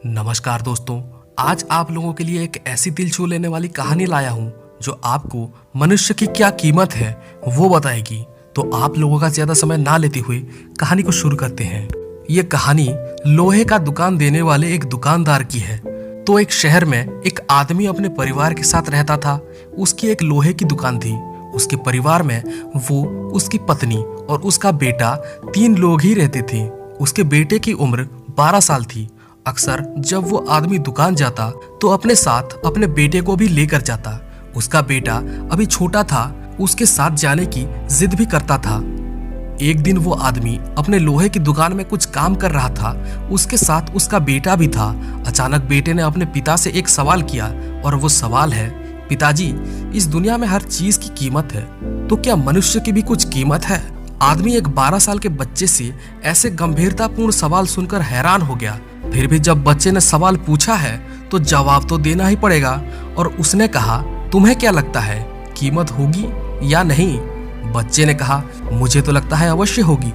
नमस्कार दोस्तों, आज आप लोगों के लिए एक ऐसी दिल छू लेने वाली कहानी लाया हूँ जो आपको मनुष्य की क्या कीमत है वो बताएगी। तो आप लोगों का ज्यादा समय ना लेते हुए कहानी को शुरू करते हैं। ये कहानी लोहे का दुकान देने वाले एक दुकानदार की है। तो एक शहर में एक आदमी अपने परिवार के साथ रहता था। उसकी एक लोहे की दुकान थी। उसके परिवार में वो, उसकी पत्नी और उसका बेटा 3 लोग ही रहते थे। उसके बेटे की उम्र 12 साल थी। अक्सर जब वो आदमी दुकान जाता तो अपने साथ अपने बेटे को भी लेकर जाता। उसका बेटा अभी छोटा था, उसके साथ जाने की जिद भी करता था। एक दिन वो आदमी अपने लोहे की दुकान में कुछ काम कर रहा था। उसके साथ उसका बेटा भी था। अचानक बेटे ने अपने पिता से एक सवाल किया और वो सवाल है, पिताजी, इस दुनिया में हर चीज की कीमत है, तो क्या मनुष्य की भी कुछ कीमत है? आदमी एक 12 साल के बच्चे से ऐसे गंभीरतापूर्ण सवाल सुनकर हैरान हो गया। फिर भी जब बच्चे ने सवाल पूछा है तो जवाब तो देना ही पड़ेगा। और उसने कहा, तुम्हें क्या लगता है, कीमत होगी या नहीं? बच्चे ने कहा, मुझे तो लगता है अवश्य होगी।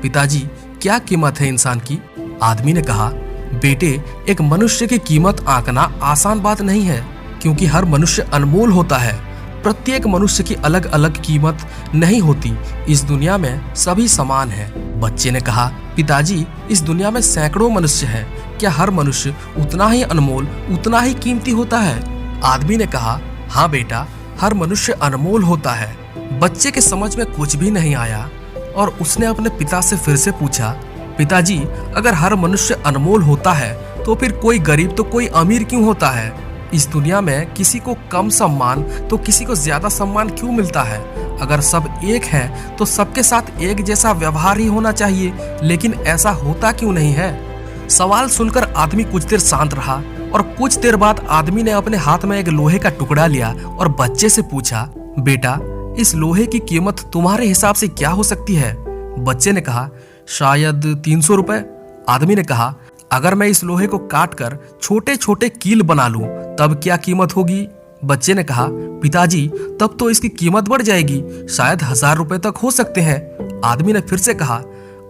पिताजी, क्या कीमत है इंसान की? आदमी ने कहा, बेटे, एक मनुष्य की कीमत आंकना आसान बात नहीं है, क्योंकि हर मनुष्य अनमोल होता है। प्रत्येक मनुष्य की अलग अलग कीमत नहीं होती। इस दुनिया में सभी समान हैं। बच्चे ने कहा, पिताजी, इस दुनिया में सैकड़ों मनुष्य हैं, क्या हर मनुष्य उतना ही अनमोल, उतना ही कीमती होता है? आदमी ने कहा, हाँ बेटा, हर मनुष्य अनमोल होता है। बच्चे के समझ में कुछ भी नहीं आया और उसने अपने पिता से फिर से पूछा, पिताजी, अगर हर मनुष्य अनमोल होता है तो फिर कोई गरीब तो कोई अमीर क्यों होता है? इस दुनिया में किसी को कम सम्मान तो किसी को ज्यादा सम्मान क्यों मिलता है? अगर सब एक हैं तो सबके साथ एक जैसा व्यवहार ही होना चाहिए, लेकिन ऐसा होता क्यों नहीं है? सवाल सुनकर आदमी कुछ देर शांत रहा और कुछ देर बाद आदमी ने अपने हाथ में एक लोहे का टुकड़ा लिया और बच्चे से पूछा, बेटा, इस लोहे की कीमत तुम्हारे हिसाब से क्या हो सकती है? बच्चे ने कहा, शायद 300 रुपए। आदमी ने कहा, अगर मैं इस लोहे को काट कर छोटे छोटे कील बना लूं तब क्या कीमत होगी? बच्चे ने कहा, पिताजी, तब तो इसकी कीमत बढ़ जाएगी, शायद 1000 रुपए तक हो सकते हैं। आदमी ने फिर से कहा,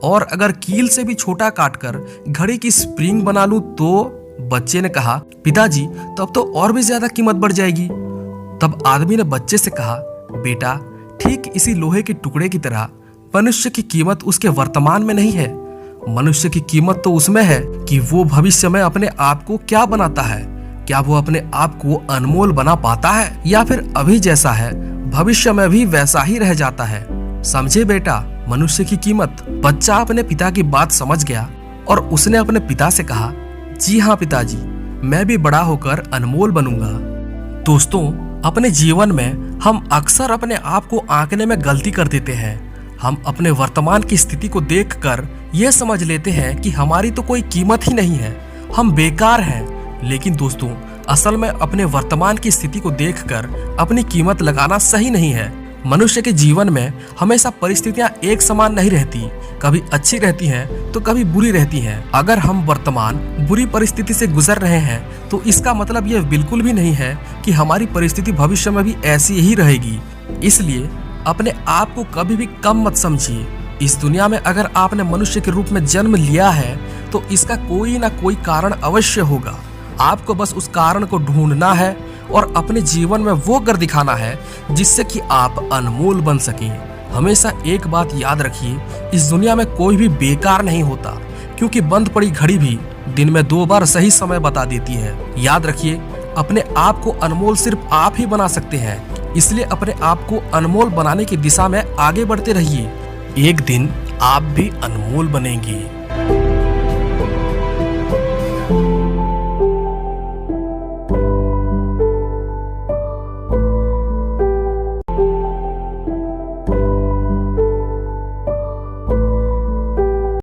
और अगर कील से भी छोटा काटकर घड़ी की स्प्रिंग बना लूं तो? बच्चे ने कहा, पिताजी, तब तो और भी ज्यादा कीमत बढ़ जाएगी। तब आदमी ने बच्चे से कहा, बेटा, ठीक इसी लोहे के टुकड़े की तरह मनुष्य की कीमत उसके वर्तमान में नहीं है। मनुष्य की कीमत तो उसमें है कि वो भविष्य में अपने आप को क्या बनाता है। क्या वो अपने आप को अनमोल बना पाता है या फिर अभी जैसा है भविष्य में भी वैसा ही रह जाता है? समझे बेटा, मनुष्य की कीमत। बच्चा अपने पिता की बात समझ गया और उसने अपने पिता से कहा, जी हाँ पिताजी, मैं भी बड़ा होकर अनमोल बनूंगा। दोस्तों, अपने जीवन में हम अक्सर अपने आप को आंकने में गलती कर देते हैं। हम अपने वर्तमान की स्थिति को देखकर यह समझ लेते हैं कि हमारी तो कोई कीमत ही नहीं है, हम बेकार हैं। लेकिन दोस्तों, असल में अपने वर्तमान की स्थिति को देखकर अपनी कीमत लगाना सही नहीं है। मनुष्य के जीवन में हमेशा परिस्थितियां एक समान नहीं रहती, कभी अच्छी रहती हैं तो कभी बुरी रहती हैं। अगर हम वर्तमान बुरी परिस्थिति से गुजर रहे हैं तो इसका मतलब यह बिल्कुल भी नहीं है कि हमारी परिस्थिति भविष्य में भी ऐसी ही रहेगी। इसलिए अपने आप को कभी भी कम मत समझिए। इस दुनिया में अगर आपने मनुष्य के रूप में जन्म लिया है तो इसका कोई ना कोई कारण अवश्य होगा। आपको बस उस कारण को ढूंढना है और अपने जीवन में वो कर दिखाना है जिससे कि आप अनमोल बन सकें। हमेशा एक बात याद रखिए, इस दुनिया में कोई भी बेकार नहीं होता, क्योंकि बंद पड़ी घड़ी भी दिन में 2 बार सही समय बता देती है। याद रखिए, अपने आप को अनमोल सिर्फ आप ही बना सकते हैं, इसलिए अपने आप को अनमोल बनाने की दिशा में आगे बढ़ते रहिए। एक दिन आप भी अनमोल बनेंगे।